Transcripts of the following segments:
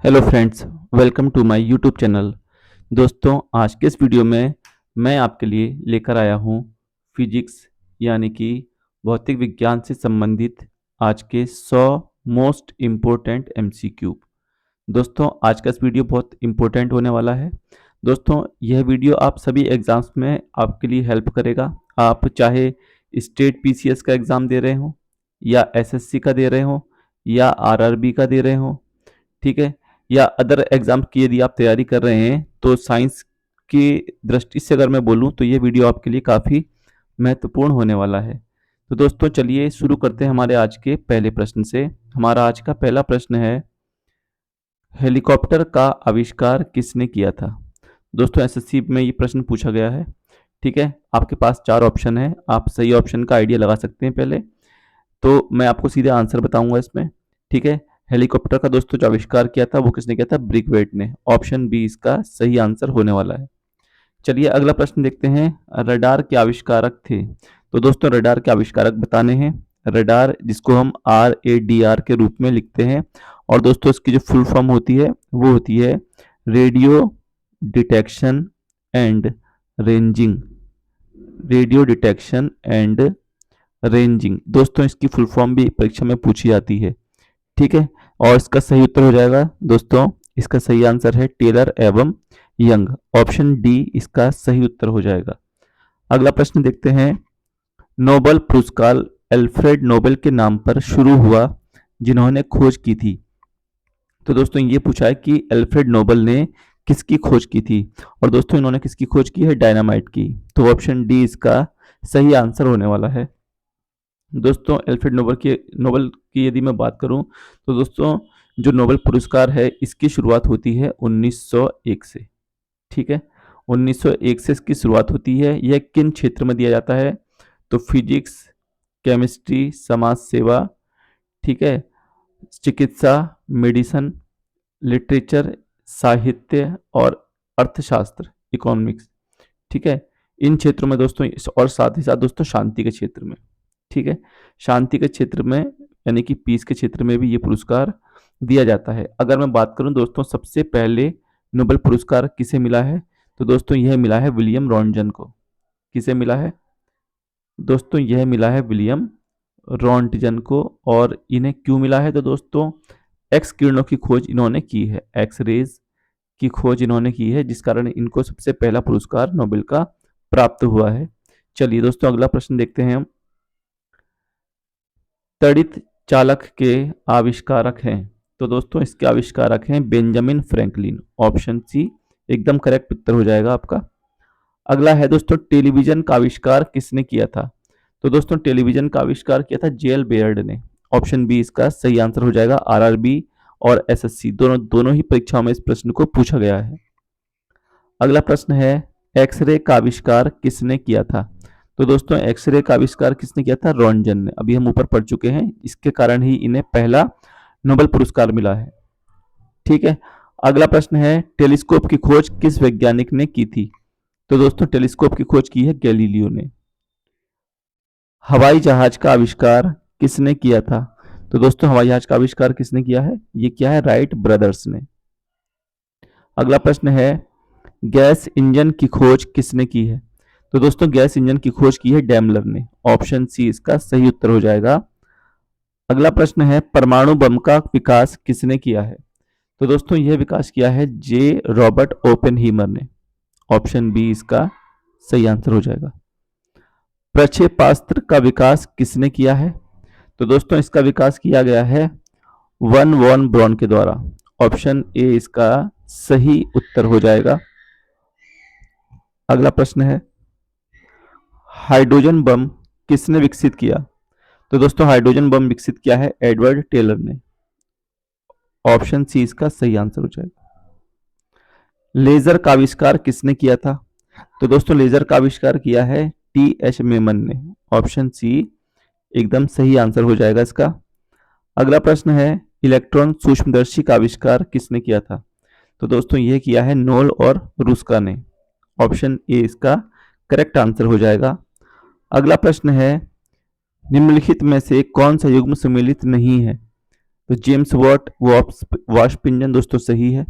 Hello friends, welcome to my YouTube channel. दोस्तों, आज के इस वीडियो में मैं आपके लिए लेकर आया हूँ फिजिक्स यानी कि भौतिक विज्ञान से संबंधित आज के 100 मोस्ट इम्पोर्टेंट एमसीक्यू। दोस्तों, आज का इस वीडियो बहुत इम्पोर्टेंट होने वाला है। दोस्तों, यह वीडियो आप सभी एग्ज़ाम्स में आपके लिए हेल्प करेगा। आप चाहे स्टेट पीसीएस का एग्ज़ाम दे रहे हो या एसएससी का दे रहे हो या आरआरबी का दे रहे हो, ठीक है, या अदर एग्जाम की यदि आप तैयारी कर रहे हैं तो साइंस की दृष्टि से अगर मैं बोलूं तो ये वीडियो आपके लिए काफ़ी महत्वपूर्ण होने वाला है। तो दोस्तों, चलिए शुरू करते हैं हमारे आज के पहले प्रश्न से। हमारा आज का पहला प्रश्न है, हेलीकॉप्टर का आविष्कार किसने किया था? दोस्तों, एसएससी में ये प्रश्न पूछा गया है। ठीक है, आपके पास चार ऑप्शन है, आप सही ऑप्शन का आइडिया लगा सकते हैं पहले। तो मैं आपको सीधे आंसर बताऊंगा इसमें। ठीक है, हेलीकॉप्टर का दोस्तों जो आविष्कार किया था वो किसने किया था? ब्रिकवेट ने। ऑप्शन बी इसका सही आंसर होने वाला है। चलिए अगला प्रश्न देखते हैं, रडार के आविष्कारक थे। तो दोस्तों, रडार के आविष्कारक बताने हैं। रडार जिसको हम RADR के रूप में लिखते हैं, और दोस्तों इसकी जो फुल फॉर्म होती है वो होती है radio detection and ranging. Radio detection and ranging दोस्तों, इसकी फुल फॉर्म भी परीक्षा में पूछी जाती है। ठीक है, और इसका सही उत्तर हो जाएगा दोस्तों, इसका सही आंसर है टेलर एवं यंग। ऑप्शन डी इसका सही उत्तर हो जाएगा। अगला प्रश्न देखते हैं, नोबेल पुरस्कार अल्फ्रेड नोबेल के नाम पर शुरू हुआ जिन्होंने खोज की थी। तो दोस्तों ये पूछा है कि अल्फ्रेड नोबेल ने किसकी खोज की थी, और दोस्तों इन्होंने किसकी खोज की है? डायनामाइट की। तो ऑप्शन डी इसका सही आंसर होने वाला है। दोस्तों, अल्फ्रेड नोबेल की यदि मैं बात करूं तो दोस्तों जो नोबेल पुरस्कार है इसकी शुरुआत होती है 1901 से। ठीक है, 1901 से इसकी शुरुआत होती है। यह किन क्षेत्र में दिया जाता है? तो फिजिक्स, केमिस्ट्री, समाज सेवा, ठीक है, चिकित्सा, मेडिसन, लिटरेचर, साहित्य और अर्थशास्त्र, इकोनॉमिक्स। ठीक है, इन क्षेत्रों में दोस्तों, और साथ ही साथ दोस्तों शांति के क्षेत्र में। ठीक है, शांति के क्षेत्र में यानी कि पीस के क्षेत्र में भी ये पुरस्कार दिया जाता है। अगर मैं बात करूं दोस्तों, सबसे पहले नोबेल पुरस्कार किसे मिला है? तो दोस्तों यह मिला है विलियम रॉन्टगन को। किसे मिला है दोस्तों? यह मिला है विलियम रॉन्टगन को। और इन्हें क्यों मिला है? तो दोस्तों एक्स किरणों की खोज इन्होंने की है, एक्स रेज की खोज इन्होंने की है, जिस कारण इनको सबसे पहला पुरस्कार नोबेल का प्राप्त हुआ है। चलिए दोस्तों अगला प्रश्न देखते हैं हम, तड़ित चालक के आविष्कारक हैं। तो दोस्तों इसके आविष्कारक हैं बेंजामिन फ्रैंकलिन। ऑप्शन सी एकदम करेक्ट उत्तर हो जाएगा आपका। अगला है दोस्तों, टेलीविजन का आविष्कार किसने किया था? तो दोस्तों टेलीविजन का आविष्कार किया था जेल बेयर्ड ने। ऑप्शन बी इसका सही आंसर हो जाएगा। आरआरबी और एसएससी दोनों दोनों ही परीक्षाओं में इस प्रश्न को पूछा गया है। अगला प्रश्न है, एक्सरे का आविष्कार किसने किया था? तो दोस्तों एक्सरे का आविष्कार किसने किया था? रॉन्टगन ने। अभी हम ऊपर पढ़ चुके हैं, इसके कारण ही इन्हें पहला नोबेल पुरस्कार मिला है। ठीक है, अगला प्रश्न है, टेलीस्कोप की खोज किस वैज्ञानिक ने की थी? तो दोस्तों टेलीस्कोप की खोज की है गैलीलियो ने। हवाई जहाज का आविष्कार किसने किया था? तो दोस्तों हवाई जहाज का आविष्कार किसने किया है? ये किया है राइट ब्रदर्स ने। अगला प्रश्न है, गैस इंजन की खोज किसने की है? तो दोस्तों गैस इंजन की खोज की है डैमलर ने। ऑप्शन सी इसका सही उत्तर हो जाएगा। अगला प्रश्न है, परमाणु बम का विकास किसने किया है? तो दोस्तों यह विकास किया है जे रॉबर्ट ओपेनहीमर ने। ऑप्शन बी इसका सही आंसर हो जाएगा। प्रक्षेपास्त्र का विकास किसने किया है? तो दोस्तों इसका विकास किया गया है वन वॉन ब्रॉन के द्वारा। ऑप्शन ए इसका सही उत्तर हो जाएगा। अगला प्रश्न है, हाइड्रोजन बम किसने विकसित किया? तो दोस्तों हाइड्रोजन बम विकसित किया है एडवर्ड टेलर ने। ऑप्शन सी इसका सही आंसर हो जाएगा। लेजर का आविष्कार किसने किया था? तो दोस्तों लेजर का आविष्कार किया है TH मेमन ने। ऑप्शन सी एकदम सही आंसर हो जाएगा इसका। अगला प्रश्न है, इलेक्ट्रॉन सूक्ष्मदर्शी का आविष्कार किसने किया था? तो दोस्तों यह किया है नोल और रुस्का ने। ऑप्शन ए इसका करेक्ट आंसर हो जाएगा। अगला प्रश्न है, निम्नलिखित में से कौन सा युग्म सम्मिलित नहीं है? तो जेम्स वॉट वास्प इंजन दोस्तों सही है।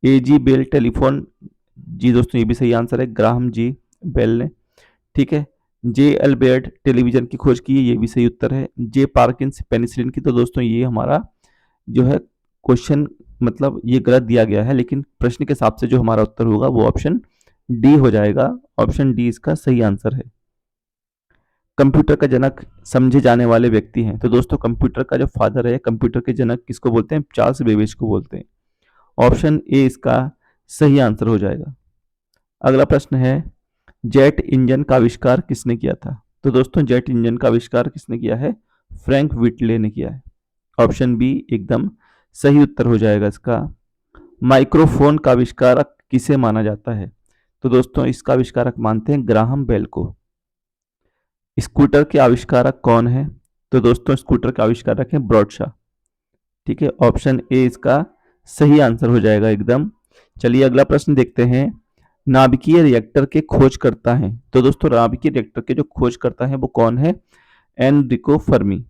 एजी बेल टेलीफोन, जी दोस्तों ये भी सही आंसर है, ग्राहम जी बेल ने। ठीक है। जे अल्बर्ट टेलीविजन की खोज की है, ये भी सही उत्तर है। जे पार्किंस पेनिसिलिन की, तो दोस्तों ये हमारा जो है क्वेश्चन मतलब ये गलत दिया गया है, लेकिन प्रश्न के हिसाब से जो हमारा उत्तर होगा वो ऑप्शन डी हो जाएगा। ऑप्शन डी इसका सही आंसर है। कंप्यूटर का जनक समझे जाने वाले व्यक्ति हैं, तो दोस्तों कंप्यूटर का जो फादर है, कंप्यूटर के जनक किसको बोलते हैं? चार्ल्स बेबेज को बोलते हैं। ऑप्शन ए इसका सही आंसर हो जाएगा। अगला प्रश्न है, जेट इंजन का आविष्कार किसने किया था? तो दोस्तों जेट इंजन का आविष्कार किसने किया है? फ्रैंक व्हिटले ने किया है। ऑप्शन बी एकदम सही उत्तर हो जाएगा इसका। माइक्रोफोन का आविष्कारक किसे माना जाता है? तो दोस्तों इसका आविष्कारक मानते हैं ग्राहम बेल को। स्कूटर के आविष्कारक कौन है? तो दोस्तों स्कूटर के आविष्कारक हैं ब्रॉडशा। ठीक है, ऑप्शन ए इसका सही आंसर हो जाएगा एकदम। चलिए अगला प्रश्न देखते हैं। नाभिकीय रिएक्टर के खोज करता है, तो दोस्तों नाभिकीय रिएक्टर के जो खोज करता है वो कौन है? Enrico Fermi.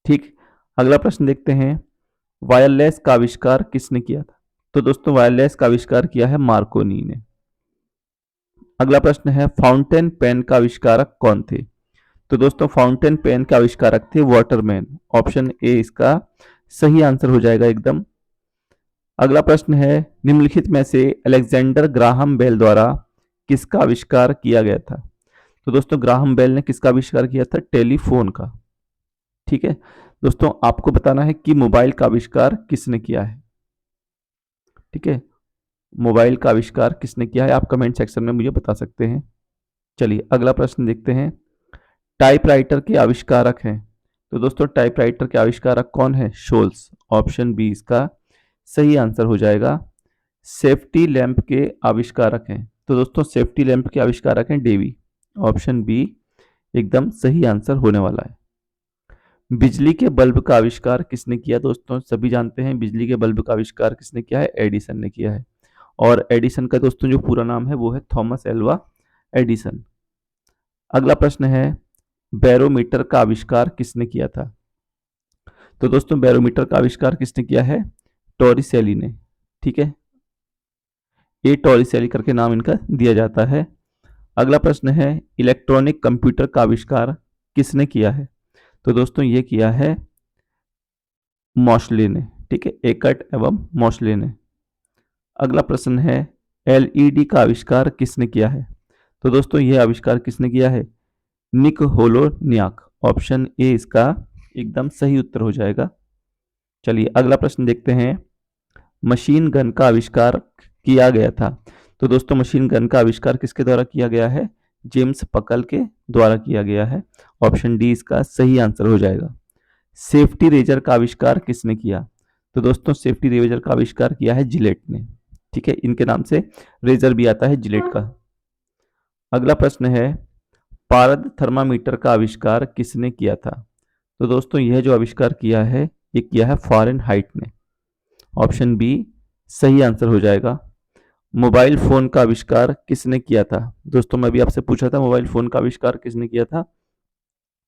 ठीक। अगला प्रश्न देखते हैं, वायरलेस का आविष्कार किसने किया था? तो दोस्तों वायरलेस का आविष्कार किया है मार्कोनी ने। अगला प्रश्न है, फाउंटेन पेन का आविष्कारक कौन थे? तो दोस्तों फाउंटेन पेन के आविष्कारक थे वाटरमैन। ऑप्शन ए इसका सही आंसर हो जाएगा एकदम। अगला प्रश्न है, निम्नलिखित में से अलेक्जेंडर ग्राहम बेल द्वारा किसका आविष्कार किया गया था? तो दोस्तों ग्राहम बेल ने किसका आविष्कार किया था? टेलीफोन का। ठीक है दोस्तों, आपको बताना है कि मोबाइल का आविष्कार किसने किया है। ठीक है, मोबाइल का आविष्कार किसने किया है आप कमेंट सेक्शन में मुझे बता सकते हैं। चलिए अगला प्रश्न देखते हैं, टाइपराइटर के आविष्कारक हैं, तो दोस्तों टाइपराइटर के आविष्कारक कौन है? शोल्स। ऑप्शन बी इसका सही आंसर हो जाएगा। सेफ्टी लैंप के आविष्कारक हैं, तो दोस्तों सेफ्टी लैंप के आविष्कारक हैं डेवी। ऑप्शन बी एकदम सही आंसर होने वाला है। बिजली के बल्ब का आविष्कार किसने किया? दोस्तों सभी जानते हैं बिजली के बल्ब का आविष्कार किसने किया है? एडिसन ने किया है। और एडिसन का दोस्तों जो पूरा नाम है वो है थॉमस एल्वा एडिसन। अगला प्रश्न है, बैरोमीटर का आविष्कार किसने किया था? तो दोस्तों बैरोमीटर का आविष्कार किसने किया है? टॉरिसेली ने। ठीक है, ए टॉरिसेली करके नाम इनका दिया जाता है। अगला प्रश्न है, इलेक्ट्रॉनिक कंप्यूटर का आविष्कार किसने किया है? तो दोस्तों ये किया है मॉशले ने। ठीक है, एकट एवं मॉशले ने। अगला प्रश्न है, एलईडी का आविष्कार किसने किया है? तो दोस्तों यह आविष्कार किसने किया है? निक होलोनियाक। ऑप्शन ए इसका एकदम सही उत्तर हो जाएगा। चलिए अगला प्रश्न देखते हैं, मशीन गन का आविष्कार किया गया था, तो दोस्तों मशीन गन का आविष्कार किसके द्वारा किया गया है? जेम्स पकल के द्वारा किया गया है। ऑप्शन डी इसका सही आंसर हो जाएगा। सेफ्टी रेजर का आविष्कार किसने किया? तो दोस्तों सेफ्टी रेजर का आविष्कार किया है जिलेट ने। ठीक है, इनके नाम से रेजर भी आता है जिलेट का। अगला प्रश्न है, पारद थर्मामीटर का आविष्कार किसने किया था? तो दोस्तों यह जो आविष्कार किया है ये किया है फारेनहाइट ने। ऑप्शन बी सही आंसर हो जाएगा। मोबाइल फोन का आविष्कार किसने किया था? दोस्तों मैं भी आपसे पूछा था मोबाइल फोन का आविष्कार किसने किया था,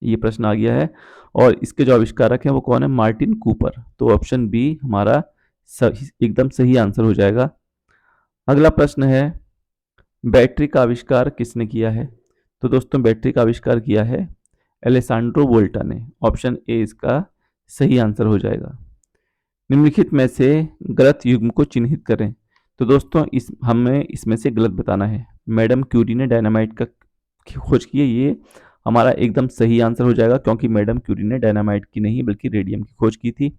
ये प्रश्न आ गया है। और इसके जो आविष्कारक हैं वो कौन है? Martin Cooper. तो ऑप्शन बी हमारा एकदम सही आंसर हो जाएगा। अगला प्रश्न है, बैटरी का आविष्कार किसने किया है? तो दोस्तों बैटरी का आविष्कार किया है एलेसांड्रो वोल्टा ने। ऑप्शन ए इसका सही आंसर हो जाएगा। निम्नलिखित में से गलत युग्म को चिन्हित करें, तो दोस्तों हमें इसमें से गलत बताना है। मैडम क्यूरी ने डायनामाइट का खोज की है, ये हमारा एकदम सही आंसर हो जाएगा, क्योंकि मैडम क्यूरी ने डायनामाइट की नहीं बल्कि रेडियम की खोज की थी।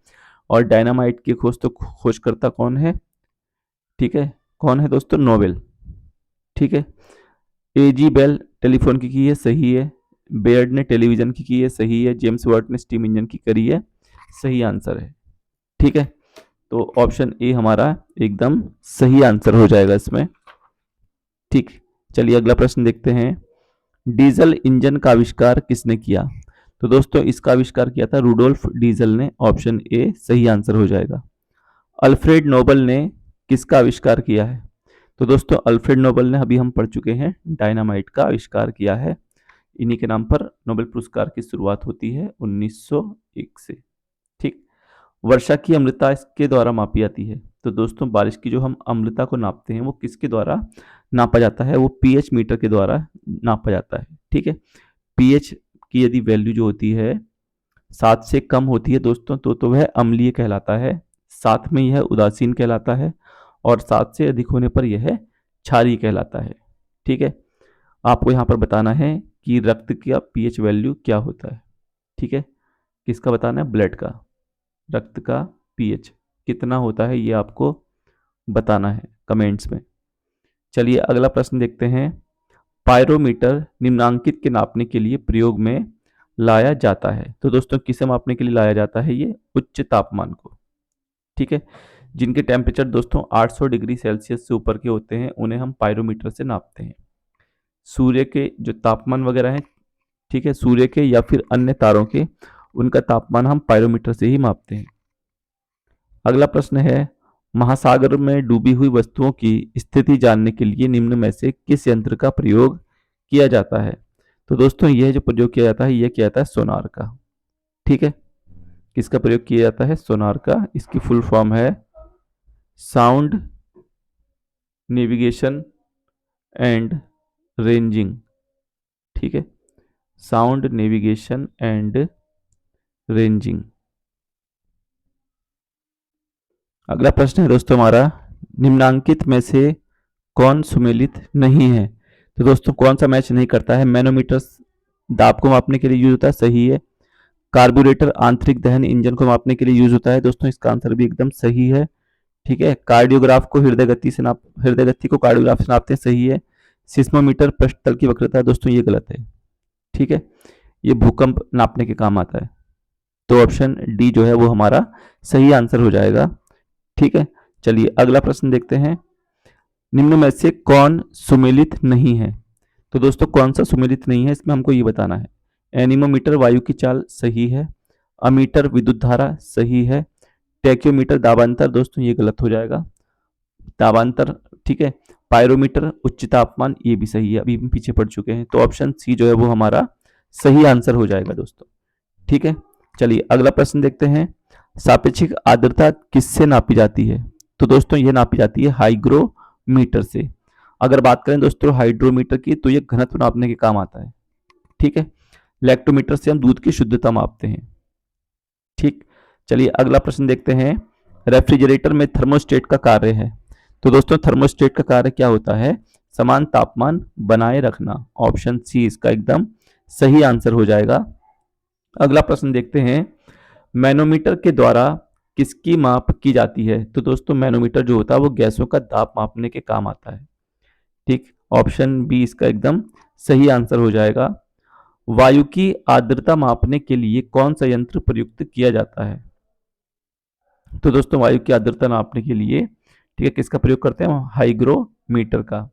और डायनामाइट की खोज तो खोजकर्ता कौन है? ठीक है, कौन है दोस्तों? नोबेल। ठीक है, एजी बेल टेलीफोन की है, सही है। बेयर्ड ने टेलीविजन की है, सही है। जेम्स वाट ने स्टीम इंजन की करी है, सही आंसर है। ठीक है, तो ऑप्शन ए हमारा एकदम सही आंसर हो जाएगा इसमें। ठीक, चलिए अगला प्रश्न देखते हैं, डीजल इंजन का आविष्कार किसने किया? तो दोस्तों इसका आविष्कार किया था रूडोल्फ डीजल ने। ऑप्शन ए सही आंसर हो जाएगा। अल्फ्रेड नोबल ने किसका आविष्कार किया है? तो दोस्तों अल्फ्रेड नोबल ने अभी हम पढ़ चुके हैं डायनामाइट का आविष्कार किया है। इन्हीं के नाम पर नोबेल पुरस्कार की शुरुआत होती है 1901 से। ठीक, वर्षा की अम्लता इसके द्वारा मापी जाती है। तो दोस्तों बारिश की जो हम अम्लता को नापते हैं वो किसके द्वारा नापा जाता है? वो पीएच मीटर के द्वारा नापा जाता है। ठीक है, पीएच की यदि वैल्यू जो होती है 7 से कम होती है दोस्तों तो वह अम्लीय कहलाता है, 7 में यह उदासीन कहलाता है और 7 से अधिक होने पर यह क्षारीय कहलाता है। ठीक है, आपको यहाँ पर बताना है कि रक्त का पीएच वैल्यू क्या होता है। ठीक है, किसका बताना है? ब्लड का, रक्त का पीएच कितना होता है ये आपको बताना है कमेंट्स में। चलिए अगला प्रश्न देखते हैं। पायरोमीटर निम्नांकित के नापने के लिए प्रयोग में लाया जाता है। तो दोस्तों किसे मापने के लिए लाया जाता है? ये उच्च तापमान को। ठीक है, जिनके टेम्परेचर दोस्तों 800 डिग्री सेल्सियस से ऊपर के होते हैं उन्हें हम पायरोमीटर से नापते हैं। सूर्य के जो तापमान वगैरह हैं, ठीक है, सूर्य के या फिर अन्य तारों के, उनका तापमान हम पायरोमीटर से ही मापते हैं। अगला प्रश्न है, महासागर में डूबी हुई वस्तुओं की स्थिति जानने के लिए निम्न में से किस यंत्र का प्रयोग किया जाता है? तो दोस्तों यह जो प्रयोग किया जाता है यह किया जाता है सोनार का। ठीक है, किसका प्रयोग किया जाता है? सोनार का। इसकी फुल फॉर्म है साउंड नेविगेशन एंड रेंजिंग। ठीक है, साउंड नेविगेशन एंड रेंजिंग। अगला प्रश्न है दोस्तों हमारा, निम्नांकित में से कौन सुमेलित नहीं है? तो दोस्तों कौन सा मैच नहीं करता है? मैनोमीटर दाब को मापने के लिए यूज होता है, सही है। कार्बोरेटर आंतरिक दहन इंजन को मापने के लिए यूज होता है, दोस्तों इसका आंसर भी एकदम सही है। ठीक है, कार्डियोग्राफ को हृदय गति को कार्डियोग्राफ से नापते हैं, सही है। सिस्मोमीटर पृष्ठ तल की वक्रता है, दोस्तों ये गलत है। ठीक है, ये भूकंप नापने के काम आता है। तो ऑप्शन डी जो है वो हमारा सही आंसर हो जाएगा। ठीक है, चलिए अगला प्रश्न देखते हैं। निम्न में से कौन सुमेलित नहीं है? तो दोस्तों कौन सा सुमेलित नहीं है इसमें हमको ये बताना है। एनीमोमीटर वायु की चाल, सही है। अमीटर विद्युत धारा, सही है। टैक्योमीटर दाबांतर, दोस्तों ये गलत हो जाएगा, दाबांतर। ठीक है, पायरोमीटर उच्च तापमान, ये भी सही है, अभी हम पीछे पड़ चुके हैं। तो ऑप्शन सी जो है वो हमारा सही आंसर हो जाएगा दोस्तों। ठीक है, चलिए अगला प्रश्न देखते हैं। सापेक्षिक आर्द्रता किससे नापी जाती है? तो दोस्तों ये नापी जाती है हाइग्रोमीटर से। अगर बात करें दोस्तों हाइड्रोमीटर की तो ये घनत्व नापने के काम आता है। ठीक है, लैक्टोमीटर से हम दूध की शुद्धता मापते हैं। ठीक, चलिए अगला प्रश्न देखते हैं। रेफ्रिजरेटर में थर्मोस्टेट का कार्य है। तो दोस्तों थर्मोस्टेट का कार्य क्या होता है? समान तापमान बनाए रखना। ऑप्शन सी इसका एकदम सही आंसर हो जाएगा। अगला प्रश्न देखते हैं। मैनोमीटर के द्वारा किसकी माप की जाती है? तो दोस्तों मैनोमीटर जो होता है वो गैसों का दाब मापने के काम आता है। ठीक, ऑप्शन बी इसका एकदम सही आंसर हो जाएगा। वायु की आर्द्रता मापने के लिए कौन सा यंत्र प्रयुक्त किया जाता है? तो दोस्तों वायु की आर्द्रता नापने के लिए, ठीक है, किसका प्रयोग करते हैं? हाइग्रोमीटर का।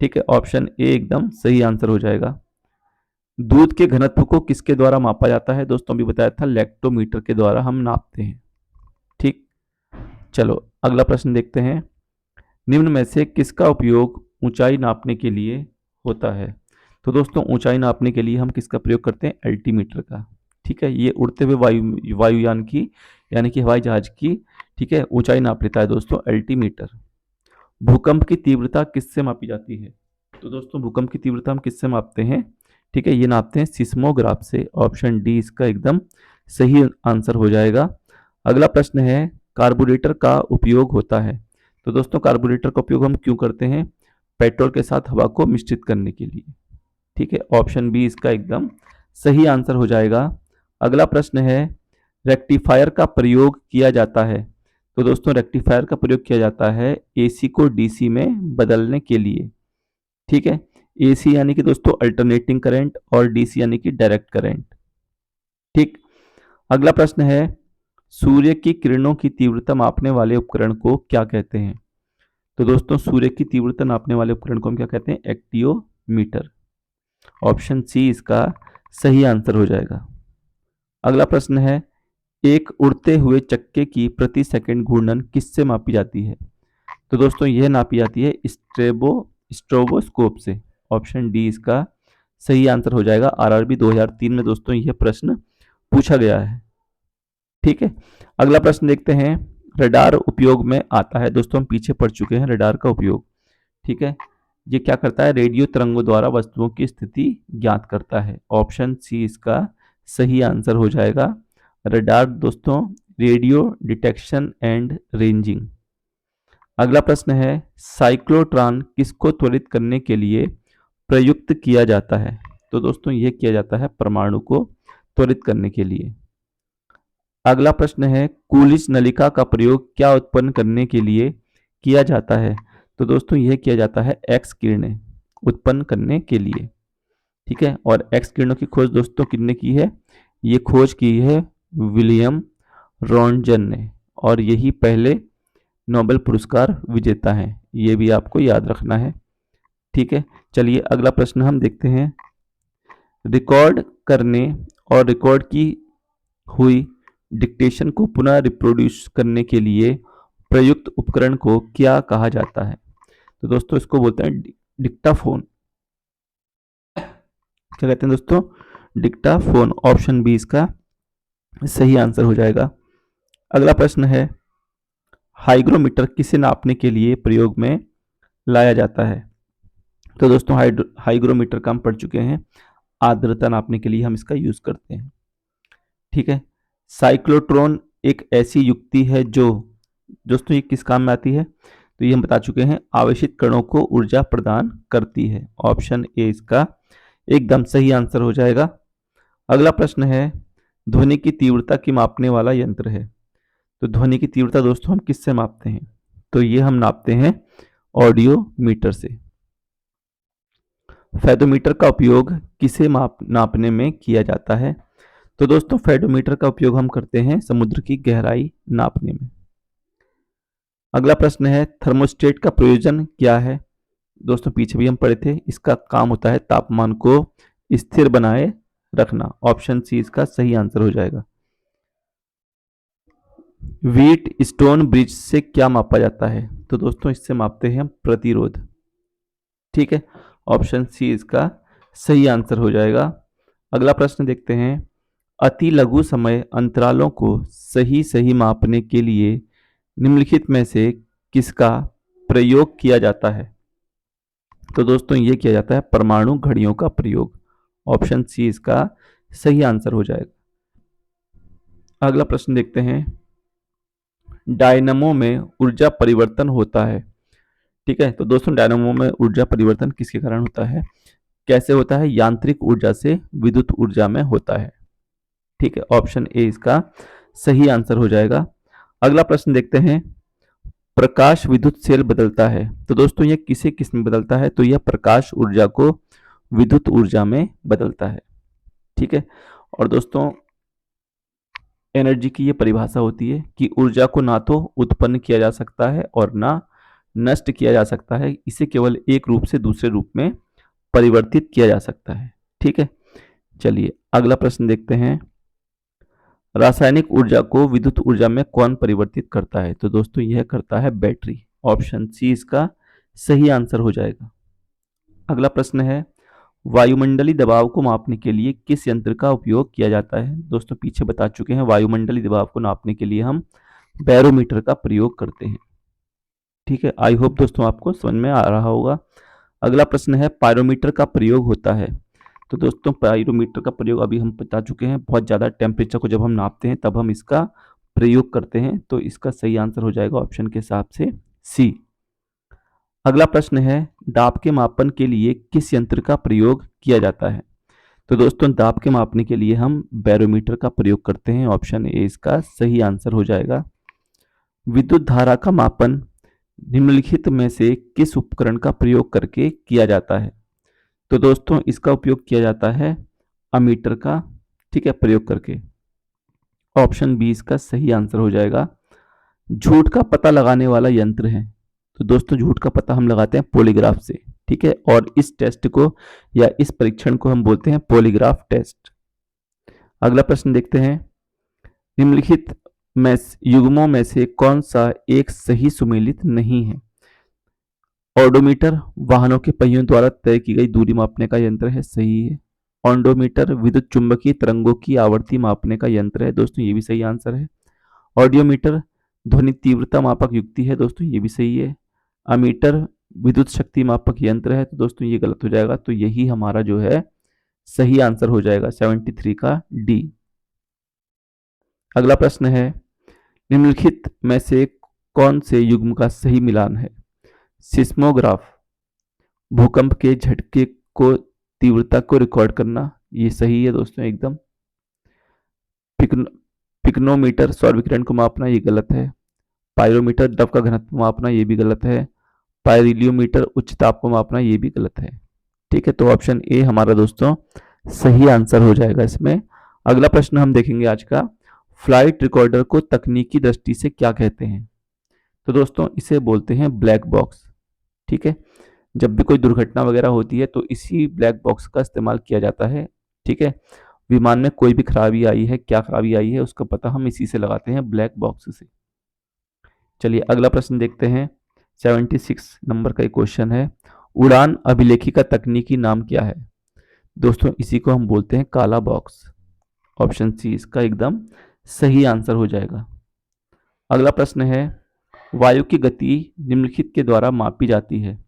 ठीक है, ऑप्शन ए एकदम सही आंसर हो जाएगा। दूध के घनत्व को किसके द्वारा मापा जाता है? दोस्तों अभी बताया था लैक्टोमीटर के द्वारा हम नापते हैं। ठीक, चलो अगला प्रश्न देखते हैं। निम्न में से किसका उपयोग ऊंचाई नापने के लिए होता है? तो दोस्तों ऊंचाई नापने के लिए हम किसका प्रयोग करते हैं? अल्टीमीटर का। ठीक है, ये उड़ते हुए वायुयान की यानी कि हवाई जहाज की, ठीक है, ऊंचाई नाप लेता है दोस्तों अल्टीमीटर। भूकंप की तीव्रता किससे मापी जाती है? तो दोस्तों भूकंप की तीव्रता हम किससे मापते हैं? ठीक है, ये नापते हैं सिस्मोग्राफ से। ऑप्शन डी इसका एकदम सही आंसर हो जाएगा। अगला प्रश्न है, कार्बोरेटर का उपयोग होता है। तो दोस्तों कार्बोरेटर का उपयोग हम क्यों करते हैं? पेट्रोल के साथ हवा को मिश्रित करने के लिए। ठीक है, ऑप्शन बी इसका एकदम सही आंसर हो जाएगा। अगला प्रश्न है, रेक्टिफायर का प्रयोग किया जाता है। तो दोस्तों रेक्टिफायर का प्रयोग किया जाता है एसी को डीसी में बदलने के लिए। ठीक है, एसी यानी कि दोस्तों अल्टरनेटिंग करंट और डीसी यानी कि डायरेक्ट करंट। ठीक, अगला प्रश्न है, सूर्य की किरणों की तीव्रता मापने वाले उपकरण को क्या कहते हैं? तो दोस्तों सूर्य की तीव्रता नापने वाले उपकरण को हम क्या कहते हैं? एक्टियोमीटर। ऑप्शन सी इसका सही आंसर हो जाएगा। अगला प्रश्न है, एक उड़ते हुए चक्के की प्रति सेकंड घूर्णन किससे मापी जाती है? तो दोस्तों यह नापी जाती है स्ट्रोबोस्कोप से। ऑप्शन डी इसका सही आंसर हो जाएगा। आरआरबी 2003 में दोस्तों यह प्रश्न पूछा गया है। ठीक है। अगला प्रश्न देखते हैं, रडार उपयोग में आता है। दोस्तों हम पीछे पढ़ चुके हैं रडार का उपयोग। ठीक है, ये क्या करता है, रेडियो तरंगों द्वारा वस्तुओं की स्थिति ज्ञात करता है। ऑप्शन सी इसका सही आंसर हो जाएगा। रडार दोस्तों रेडियो डिटेक्शन एंड रेंजिंग। अगला प्रश्न है, साइक्लोट्रॉन किसको त्वरित करने के लिए प्रयुक्त किया जाता है? तो दोस्तों यह किया जाता है परमाणु को त्वरित करने के लिए। अगला प्रश्न है, कूलिज नलिका का प्रयोग क्या उत्पन्न करने के लिए किया जाता है? तो दोस्तों यह किया जाता है एक्स किरणें उत्पन्न करने के लिए। ठीक है, और एक्स किरणों की खोज दोस्तों किसने की है? ये खोज की है विलियम रॉन्टजन ने, और यही पहले नोबेल पुरस्कार विजेता हैं। ये भी आपको याद रखना है। ठीक है, चलिए अगला प्रश्न हम देखते हैं, रिकॉर्ड करने और रिकॉर्ड की हुई डिक्टेशन को पुनः रिप्रोड्यूस करने के लिए प्रयुक्त उपकरण को क्या कहा जाता है? तो दोस्तों इसको बोलते हैं डिक्टाफोन। क्या कहते हैं दोस्तों? डिक्टाफोन। ऑप्शन बी इसका सही आंसर हो जाएगा। अगला प्रश्न है, हाइग्रोमीटर किसे नापने के लिए प्रयोग में लाया जाता है? तो दोस्तों हाइग्रोमीटर का हम पढ़ चुके हैं, आर्द्रता नापने के लिए हम इसका यूज करते हैं। ठीक है, साइक्लोट्रॉन एक ऐसी युक्ति है जो दोस्तों ये किस काम में आती है? तो ये हम बता चुके हैं, आवेशित कणों को ऊर्जा प्रदान करती है। ऑप्शन ए इसका एकदम सही आंसर हो जाएगा। अगला प्रश्न है, ध्वनि की तीव्रता की मापने वाला यंत्र है। तो ध्वनि की तीव्रता दोस्तों हम किससे मापते हैं? तो ये हम नापते हैं ऑडियो मीटर से। फेदोमीटर का उपयोग किसे नापने में किया जाता है? तो दोस्तों फेडोमीटर का उपयोग हम करते हैं समुद्र की गहराई नापने में। अगला प्रश्न है, थर्मोस्टेट का प्रयोजन क्या है? दोस्तों पीछे भी हम पढ़े थे, इसका काम होता है तापमान को स्थिर बनाए रखना। ऑप्शन सी इसका सही आंसर हो जाएगा। व्हीट स्टोन ब्रिज से क्या मापा जाता है? तो दोस्तों इससे मापते हैं हम प्रतिरोध। ठीक है, ऑप्शन सी इसका सही आंसर हो जाएगा। अगला प्रश्न देखते हैं, अति लघु समय अंतरालों को सही सही मापने के लिए निम्नलिखित में से किसका प्रयोग किया जाता है? तो दोस्तों ये किया जाता है परमाणु घड़ियों का प्रयोग। ऑप्शन सी इसका सही आंसर हो जाएगा। अगला प्रश्न देखते हैं, डायनमो में ऊर्जा परिवर्तन होता है। ठीक है, तो दोस्तों डायनमो में ऊर्जा परिवर्तन किसके कारण होता है? कैसे होता है? यांत्रिक ऊर्जा से विद्युत ऊर्जा में होता है। ठीक है, ऑप्शन ए इसका सही आंसर हो जाएगा। अगला प्रश्न देखते हैं, प्रकाश विद्युत सेल बदलता है। तो दोस्तों यह किसे किस में बदलता है? तो यह प्रकाश ऊर्जा को विद्युत ऊर्जा में बदलता है। ठीक है, और दोस्तों एनर्जी की यह परिभाषा होती है कि ऊर्जा को ना तो उत्पन्न किया जा सकता है और ना नष्ट किया जा सकता है, इसे केवल एक रूप से दूसरे रूप में परिवर्तित किया जा सकता है। ठीक है, चलिए अगला प्रश्न देखते हैं, रासायनिक ऊर्जा को विद्युत ऊर्जा में कौन परिवर्तित करता है? तो दोस्तों यह करता है बैटरी। ऑप्शन सी इसका सही आंसर हो जाएगा। अगला प्रश्न है, वायुमंडलीय दबाव को मापने के लिए किस यंत्र का उपयोग किया जाता है? दोस्तों पीछे बता चुके हैं, वायुमंडलीय दबाव को नापने के लिए हम बैरोमीटर का प्रयोग करते हैं। ठीक है, आई होप दोस्तों आपको समझ में आ रहा होगा। अगला प्रश्न है, पायरोमीटर का प्रयोग होता है। तो दोस्तों पायरोमीटर का प्रयोग अभी हम बता चुके हैं, बहुत ज़्यादा टेम्परेचर को जब हम नापते हैं तब हम इसका प्रयोग करते हैं। तो इसका सही आंसर हो जाएगा ऑप्शन के हिसाब से सी। अगला प्रश्न है, दाब के मापन के लिए किस यंत्र का प्रयोग किया जाता है? तो दोस्तों दाब के मापने के लिए हम बैरोमीटर का प्रयोग करते हैं। ऑप्शन ए इसका सही आंसर हो जाएगा। विद्युत धारा का मापन निम्नलिखित में से किस उपकरण का प्रयोग करके किया जाता है? तो दोस्तों इसका उपयोग किया जाता है अमीटर का, ठीक है, प्रयोग करके। ऑप्शन बी इसका सही आंसर हो जाएगा। झूठ का पता लगाने वाला यंत्र है। तो दोस्तों झूठ का पता हम लगाते हैं पॉलीग्राफ से। ठीक है, और इस टेस्ट को या इस परीक्षण को हम बोलते हैं पॉलीग्राफ टेस्ट। अगला प्रश्न देखते हैं, निम्नलिखित में युग्मों में से कौन सा एक सही सुमेलित नहीं है? ऑडोमीटर वाहनों के पहियों द्वारा तय की गई दूरी मापने का यंत्र है, सही है। ऑन्डोमीटर विद्युत चुंबकीय तरंगों की आवृत्ति मापने का यंत्र है। दोस्तों ये भी सही आंसर है। ऑडियोमीटर ध्वनि तीव्रता मापक युक्ति है। दोस्तों ये भी सही है। अमीटर विद्युत शक्ति मापक यंत्र है। तो दोस्तों ये गलत हो जाएगा। तो यही हमारा जो है सही आंसर हो जाएगा 73 का डी। अगला प्रश्न है, निम्नलिखित में से कौन से युग्म का सही मिलान है? सिस्मोग्राफ भूकंप के झटके को तीव्रता को रिकॉर्ड करना, ये सही है दोस्तों एकदम। पिक्नोमीटर सौर विकिरण को मापना, ये गलत है। पायरोमीटर द्रव का घनत्व मापना, ये भी गलत है। पायरिलियोमीटर उच्च ताप को मापना, ये भी गलत है। ठीक है, तो ऑप्शन ए हमारा दोस्तों सही आंसर हो जाएगा इसमें। अगला प्रश्न हम देखेंगे आज का, फ्लाइट रिकॉर्डर को तकनीकी दृष्टि से क्या कहते हैं? तो दोस्तों इसे बोलते हैं ब्लैक बॉक्स। ठीक है, जब भी कोई दुर्घटना वगैरह होती है तो इसी ब्लैक बॉक्स का इस्तेमाल किया जाता है। ठीक है, विमान में कोई भी खराबी आई है, क्या खराबी आई है, उसका पता हम इसी से लगाते हैं, ब्लैक बॉक्स से। चलिए अगला प्रश्न देखते हैं। 76 नंबर का एक क्वेश्चन है, उड़ान अभिलेखी का तकनीकी नाम क्या है? दोस्तों इसी को हम बोलते हैं काला बॉक्स। ऑप्शन सी इसका एकदम सही आंसर हो जाएगा। अगला प्रश्न है, वायु की गति निम्नलिखित के द्वारा मापी जाती है।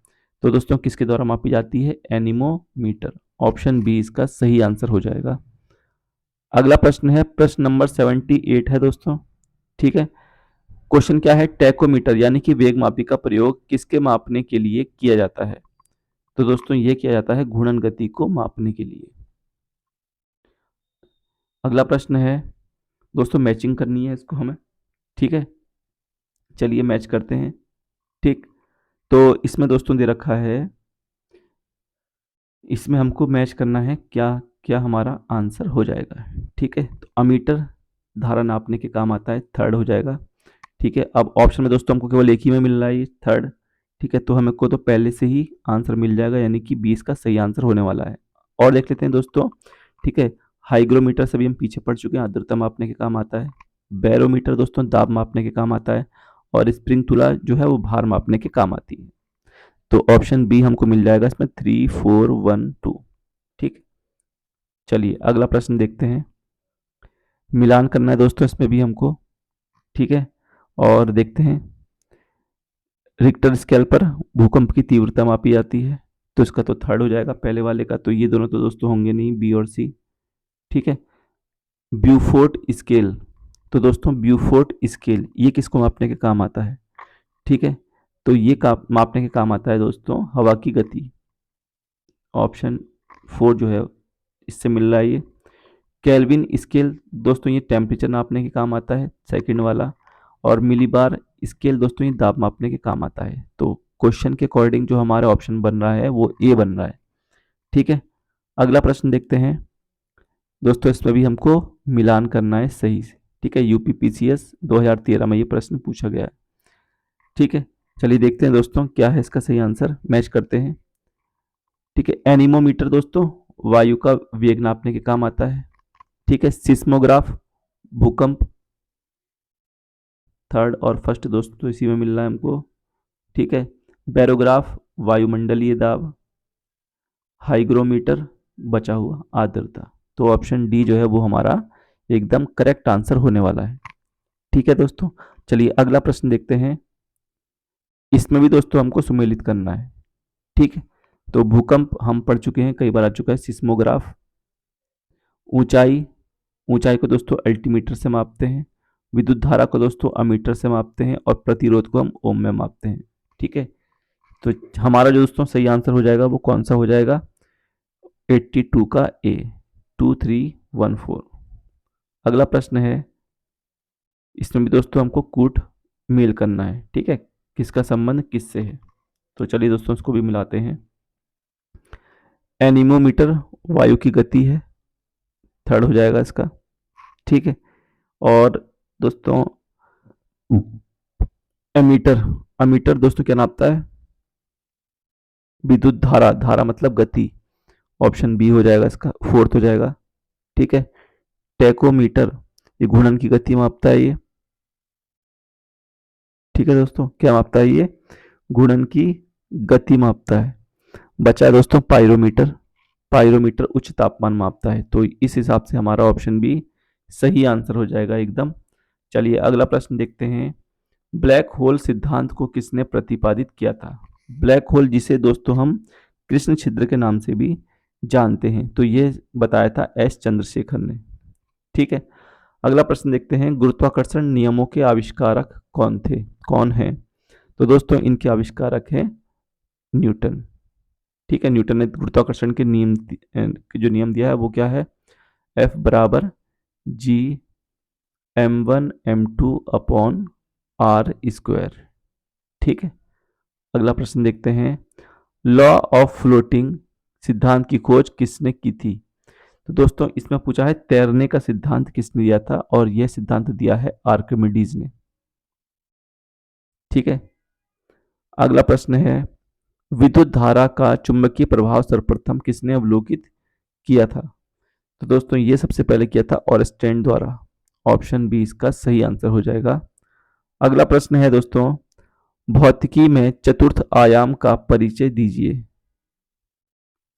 तो दोस्तों किसके द्वारा मापी जाती है? एनीमोमीटर। ऑप्शन बी इसका सही आंसर हो जाएगा। अगला प्रश्न है, प्रश्न नंबर 78 है दोस्तों। ठीक है, क्वेश्चन क्या है, टैकोमीटर यानी कि वेग मापी का प्रयोग किसके मापने के लिए किया जाता है? तो दोस्तों ये किया जाता है घूर्णन गति को मापने के लिए। अगला प्रश्न है दोस्तों, मैचिंग करनी है इसको हमें। ठीक है, चलिए मैच करते हैं। ठीक, तो इसमें दोस्तों दे रखा है, इसमें हमको मैच करना है, क्या क्या हमारा आंसर हो जाएगा। ठीक है, तो अमीटर धारा नापने के काम आता है, थर्ड हो जाएगा। ठीक है, अब ऑप्शन में दोस्तों हमको केवल एक ही में मिल रहा है थर्ड। ठीक है, तो हमें को तो पहले से ही आंसर मिल जाएगा, यानी कि 20 का सही आंसर होने वाला है। और देख लेते हैं दोस्तों। ठीक है, हाइग्रोमीटर से भी हम पीछे पड़ चुके हैं, आर्द्रता मापने के काम आता है। बैरोमीटर दोस्तों दाब मापने के काम आता है। और स्प्रिंग तुला जो है वो भार मापने के काम आती है। तो ऑप्शन बी हमको मिल जाएगा इसमें 3 4 1 2। ठीक, चलिए अगला प्रश्न देखते हैं। मिलान करना है दोस्तों इसमें भी हमको। ठीक है, और देखते हैं, रिक्टर स्केल पर भूकंप की तीव्रता मापी जाती है। तो इसका तो थर्ड हो जाएगा पहले वाले का, तो ये दोनों तो दोस्तों होंगे नहीं, बी और सी। ठीक है, ब्यूफोर्ट स्केल, तो दोस्तों ब्यूफोर्ट स्केल ये किसको मापने के काम आता है? ठीक है, तो ये मापने के काम आता है दोस्तों हवा की गति। ऑप्शन 4 जो है इससे मिल रहा है ये। केल्विन स्केल दोस्तों ये टेम्परेचर नापने के काम आता है, सेकंड वाला। और मिलीबार स्केल दोस्तों ये दाब मापने के काम आता है। तो क्वेश्चन के अकॉर्डिंग जो हमारा ऑप्शन बन रहा है वो ए बन रहा है। ठीक है, अगला प्रश्न देखते हैं दोस्तों, इसमें भी हमको मिलान करना है सही से। ठीक है, यूपीपीसीएस 2013 में ये प्रश्न पूछा गया है। ठीक है, चलिए देखते हैं दोस्तों क्या है इसका सही आंसर, मैच करते हैं। ठीक है, एनीमोमीटर दोस्तों वायु का वेग नापने के काम आता है। ठीक है, सिस्मोग्राफ भूकंप, थर्ड और फर्स्ट दोस्तों इसी में मिल रहा है हमको। ठीक है, बैरोग्राफ वायुमंडलीय दाब, हाइग्रोमीटर बचा हुआ आर्द्रता। तो ऑप्शन डी जो है वो हमारा एकदम करेक्ट आंसर होने वाला है। ठीक है दोस्तों, चलिए अगला प्रश्न देखते हैं। इसमें भी दोस्तों हमको सुमेलित करना है। ठीक है, तो भूकंप हम पढ़ चुके हैं, कई बार आ चुका है। सिस्मोग्राफ ऊंचाई, ऊंचाई को दोस्तों अल्टीमीटर से मापते हैं। विद्युत धारा को दोस्तों अमीटर से मापते हैं। और प्रतिरोध को हम ओम में मापते हैं। ठीक है, तो हमारा जो दोस्तों सही आंसर हो जाएगा वो कौन सा हो जाएगा? 82 का ए, 2314। अगला प्रश्न है, इसमें भी दोस्तों हमको कूट मेल करना है। ठीक है, किसका संबंध किससे है? तो चलिए दोस्तों इसको भी मिलाते हैं। एनीमोमीटर वायु की गति है, थर्ड हो जाएगा इसका। ठीक है, और दोस्तों एमीटर, अमीटर दोस्तों क्या नापता है? विद्युत धारा, धारा मतलब गति। ऑप्शन बी हो जाएगा इसका, फोर्थ हो जाएगा। ठीक है, टैकोमीटर ये घूर्णन की गति मापता है ये। ठीक है दोस्तों, क्या मापता है ये? घूर्णन की गति मापता है। बचा है दोस्तों पायरोमीटर। पायरोमीटर उच्च तापमान मापता है। तो इस हिसाब से हमारा ऑप्शन बी सही आंसर हो जाएगा एकदम। चलिए अगला प्रश्न देखते हैं। ब्लैक होल सिद्धांत को किसने प्रतिपादित किया था? ब्लैक होल जिसे दोस्तों हम कृष्ण छिद्र के नाम से भी जानते हैं, तो ये बताया था एस चंद्रशेखर ने। ठीक है, अगला प्रश्न देखते हैं। गुरुत्वाकर्षण नियमों के आविष्कारक कौन है? तो दोस्तों इनके आविष्कारक हैं न्यूटन। ठीक है, न्यूटन ने गुरुत्वाकर्षण के नियम जो नियम दिया है वो क्या है? F बराबर जी m1 m2 upon are square. ठीक है, अगला प्रश्न देखते हैं। लॉ ऑफ फ्लोटिंग सिद्धांत की खोज किसने की थी? तो दोस्तों इसमें पूछा है तैरने का सिद्धांत किसने दिया था, और यह सिद्धांत दिया है आर्किमिडीज ने। ठीक है, अगला प्रश्न है। विद्युत धारा का चुंबकीय प्रभाव सर्वप्रथम किसने अवलोकित किया था? तो दोस्तों ये सबसे पहले किया था ऑरस्टेन द्वारा। ऑप्शन बी इसका सही आंसर हो जाएगा। अगला प्रश्न है दोस्तों। भौतिकी में चतुर्थ आयाम का परिचय दीजिए।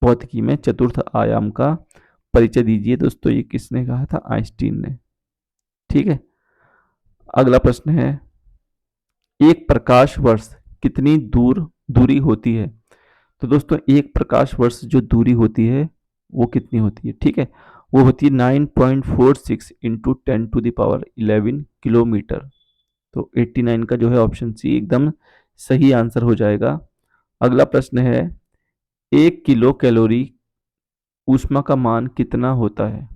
भौतिकी में चतुर्थ आयाम का परिचय दीजिए। दोस्तों ये किसने कहा था? आइंस्टीन ने। ठीक है, अगला प्रश्न है। एक प्रकाश वर्ष कितनी दूरी होती है? तो दोस्तों एक प्रकाश वर्ष जो दूरी होती है वो कितनी होती है? ठीक है, वो होती है 9.46 इंटू 10⁻11 किलोमीटर। तो 89 का जो है ऑप्शन सी एकदम सही आंसर हो जाएगा। अगला प्रश्न है। 1 किलो कैलोरी ऊष्मा का मान कितना होता है?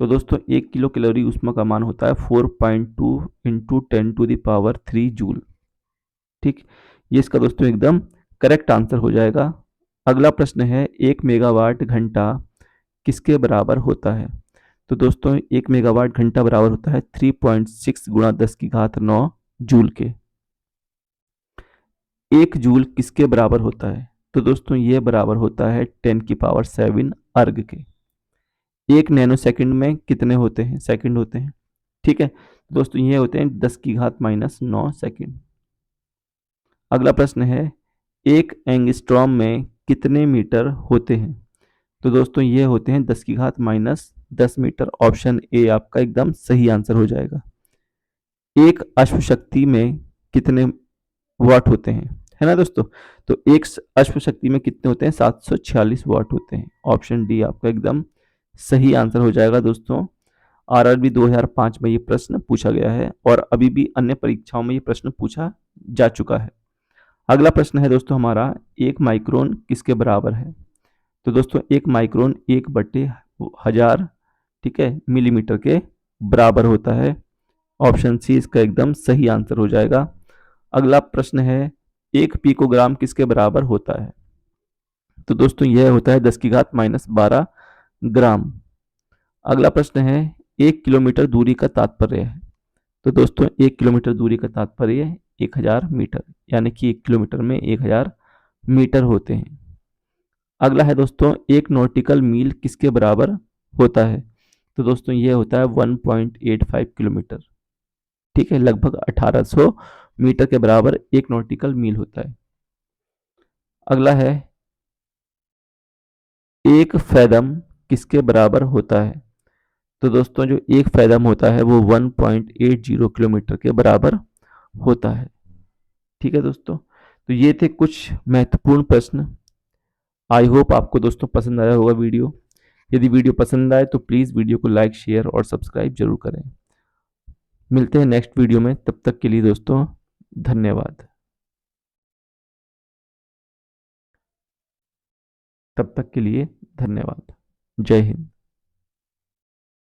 तो दोस्तों 1 किलो कैलोरी ऊष्मा का मान होता है 4.2 इंटू 10⁻³ जूल। ठीक, ये इसका दोस्तों एकदम करेक्ट आंसर हो जाएगा। अगला प्रश्न है। 1 मेगावाट घंटा किसके बराबर होता है? तो दोस्तों 1 मेगावाट घंटा बराबर होता है 3.6 गुणा 10⁹ जूल के। 1 जूल किसके बराबर होता है? तो दोस्तों ये बराबर होता है 10⁷ अर्ग के। 1 नैनो सेकंड में कितने होते हैं? सेकंड होते हैं। ठीक है, दोस्तों ये होते हैं 10⁻⁹ सेकंड। अगला प्रश्न है। 1 एंगस्ट्रॉम में कितने मीटर होते हैं? तो दोस्तों ये होते हैं 10⁻⁻10 मीटर। ऑप्शन ए आपका एकदम सही आंसर हो जाएगा। एक अश्वशक्ति में कितने वाट होते हैं? है ना दोस्तों? तो एक अश्वशक्ति में कितने होते हैं? 746 वाट होते हैं। ऑप्शन डी आपका एकदम सही आंसर हो जाएगा दोस्तों। आरआरबी 2005 में ये प्रश्न पूछा गया है और अभी भी अन्य परीक्षाओं में ये प्रश्न पूछा जा चुका है। अगला प्रश्न है दोस्तों हमारा। 1 माइक्रोन किसके बराबर है? तो दोस्तों 1 माइक्रोन 1/1000 ठीक है मिलीमीटर के बराबर होता है। ऑप्शन सी इसका एकदम सही आंसर हो जाएगा। अगला प्रश्न है। 1 पिकोग्राम किसके बराबर होता है? तो दोस्तों यह होता है 10⁻12 ग्राम। अगला प्रश्न है। 1 किलोमीटर दूरी का तात्पर्य है? तो दोस्तों 1 किलोमीटर दूरी का तात्पर्य 1000 मीटर, यानी कि 1 किलोमीटर में 1000 मीटर होते हैं। अगला है दोस्तों। 1 नॉटिकल मील किसके बराबर होता है? तो दोस्तों ये होता है 1.85 किलोमीटर। ठीक है, लगभग 1800 मीटर के बराबर 1 नॉटिकल मील होता है। अगला है। 1 फैदम किसके बराबर होता है? तो दोस्तों जो 1 फैदम होता है वो 1.80 किलोमीटर के बराबर होता है। ठीक है दोस्तों, तो ये थे कुछ महत्वपूर्ण प्रश्न। आई होप आपको दोस्तों पसंद आया होगा वीडियो। यदि वीडियो पसंद आए तो प्लीज़ वीडियो को लाइक शेयर और सब्सक्राइब जरूर करें। मिलते हैं नेक्स्ट वीडियो में, तब तक के लिए दोस्तों धन्यवाद। तब तक के लिए धन्यवाद। जय हिंद।